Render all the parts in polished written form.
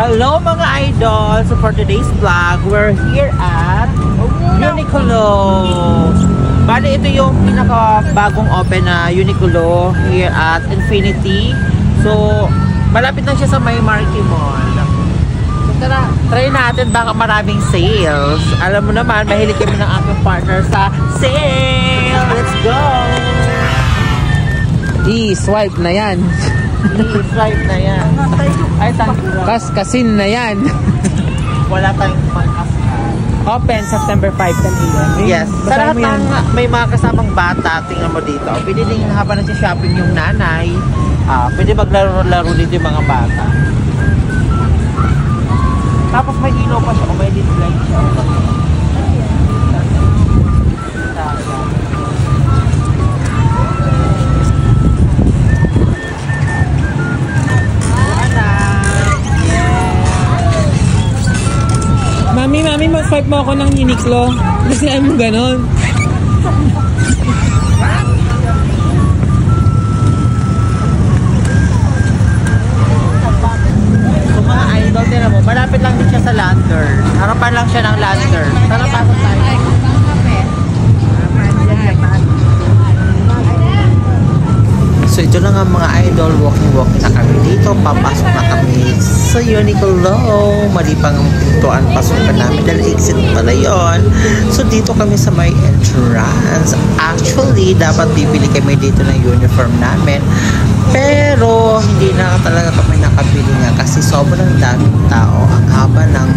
Hello mga idol! So for today's vlog, we're here at Uniqlo. Bali ito yung pinaka-bagong open na Uniqlo here at Infinity. So malapit lang siya sa may Marquee Mall. So tara, try natin baka maraming sales. Alam mo naman, mahilig kami ng aking partner sa sale! Let's go! I-swipe na yan. I-swipe na yan. Ay, Kaskasin na yan. Wala tayong pangkaskan. Open September 5, 10 a.m. Yes. Sa lahat ng may mga kasamang bata, tingnan mo dito. Pwede din habang nasa-shopping yung nanay. Pwede maglaro-laro dito yung mga bata. Tapos may ilaw pa siya o may display siya. Mami, mag-swipe mo ako ng Uniqlo. Kasi ayaw mo ganon. So mga idol, tira mo, malapit lang din siya sa Lantern. Harapan lang siya ng Lantern. Tara, pasok tayo. So ito na nga mga idol, walking na kami dito. Papasok na kami sa Uniqlo. Mali pang pintuan pasukan namin dahil exit pala yun. So dito kami sa may entrance. Actually, dapat bibili kami dito ng uniform namin. Pero hindi na talaga kami nakabili nga kasi sobrang daming tao. Ang haba ng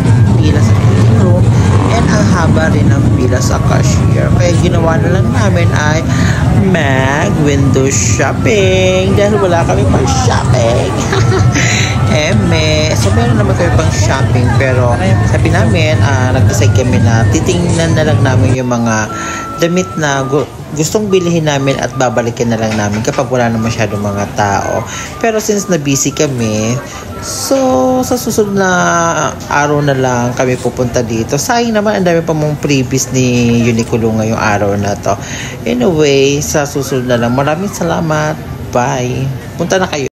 pila sa fitting room and ang haba rin ng pila sa cashier. Kaya ginawa na lang namin ay mag-window shopping dahil wala kami pang shopping. So meron naman kami pang shopping pero sabi namin, nag-decide kami na titingnan na lang namin yung mga damit na gustong bilhin namin at babalikin na lang namin kapag wala na masyadong mga tao. Pero since na busy kami, so sa susunod na araw na lang kami pupunta dito. Sayang naman, ang dami pa mong previous ni Uniqlo ngayong araw na to. Anyway, sa susunod na lang. Maraming salamat. Bye. Punta na kayo.